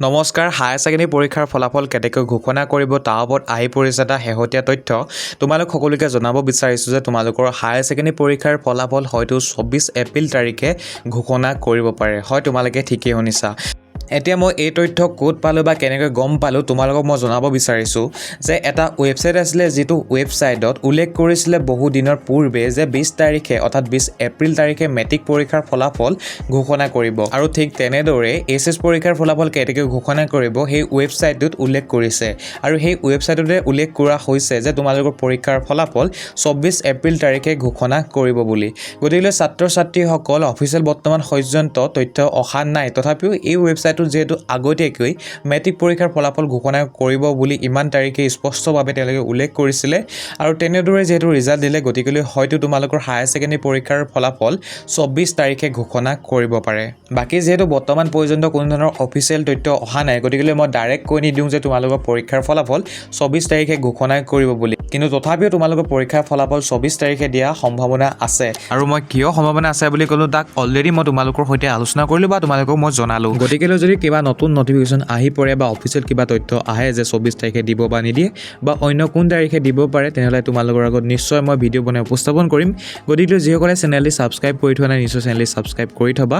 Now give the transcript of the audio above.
নমস্কাৰ higher secondary পৰীক্ষাৰ ফলাফল কেনেকৈ ঘোষণা কৰিব তাৰ ওপৰত আহি পৰিছে এটা শেহতীয়া তথ্য তোমালোক সকলোকে জনাব বিচাৰিছোঁ যে তোমালোকৰ হায়াৰ ছেকেণ্ডেৰী পৰীক্ষাৰ ফলাফল হয়তো 24 এপ্ৰিল তাৰিখে ঘোষণা কৰিব পাৰে হয় তোমালোকে ঠিকেই শুনিছা এতিয়া মই এই তথ্য ক'ত পালোঁ বা কেনেকৈ গম পালোঁ তোমালোকক মই জনাব বিচাৰিছোঁ যে এটা ৱেবছাইট আছিলে যিটো ৱেবছাইটত উল্লেখ কৰিছিলে বহু দিনৰ পূৰ্বে যে 20 তাৰিখে অৰ্থাৎ 20 এপ্ৰিল তাৰিখে মেট্ৰিক পৰীক্ষাৰ ফলাফল ঘোষণা কৰিব আৰু ঠিক তেনেদৰে এইচএছ পৰীক্ষাৰ ফলাফল কেনেকৈ ঘোষণা কৰিব সেই ৱেবছাইটটোত উল্লেখ কৰিছে আৰু সেই ৱেবছাইটতে উল্লেখ কৰা হৈছে যে তোমালোকৰ পৰীক্ষাৰ ফলাফল 24 এপ্ৰিল তাৰিখে ঘোষণা কৰিব বুলি গতিকে ছাত্ৰ ছাত্ৰীসকল অফিচিয়েল বৰ্তমান পৰ্যন্ত তথ্য অহা নাই তথাপিও এই ৱেবছাইট যেহেতু আগতীয়াকৈ মেট্ৰিক পৰীক্ষাৰ ফলাফল ঘোষণা কৰিব বুলি ইমান তাৰিখে স্পষ্টভাৱে তেওঁলোকে উল্লেখ কৰিছিলে আৰু তেনেদৰে যেহেতু ৰিজাল্ট দিলে গতিকে হয়তো তোমালোকৰ হায়াৰ ছেকেণ্ডেৰী পৰীক্ষাৰ ফলাফল 24 তাৰিখে ঘোষণা কৰিব পাৰে বাকি যেহেতু বৰ্তমান পৰ্যন্ত কোনো ধৰণৰ অফিচিয়েল তথ্য অহা নাই গতিকে মই ডাইৰেক্ট কৈ নিদিওঁ যে তোমালোকৰ পৰীক্ষাৰ ফলাফল 24 তাৰিখে ঘোষণা কৰিব বুলি কিন্তু তথাপিও তোমালোকৰ পৰীক্ষাৰ ফলাফল 24 তাৰিখে দিয়া সম্ভাৱনা আছে আৰু মই কিয় সম্ভাৱনা আছে বুলি ক'লো তাক অলৰেডি মই তোমালোকৰ সৈতে আলোচনা কৰিলোঁ বা তোমালোকক মই জনালোঁ গতিকে যদি কিবা নতুন নটিফিকেশ্যন আহি পৰে বা অফিচিয়েল কিবা তথ্য আহে যে 24 তাৰিখে দিব বা নিদিয়ে বা অন্য কোন তাৰিখে দিব পাৰে তেনেহ'লে তোমালোকৰ আগত নিশ্চয় মই ভিডিঅ' বনাই উপস্থাপন কৰিম গতিকে যিসকলে চেনেলটি ছাবস্ক্ৰাইব কৰি থোৱা নাই নিশ্চয় চেনেলটি ছাবস্ক্ৰাইব কৰি থবা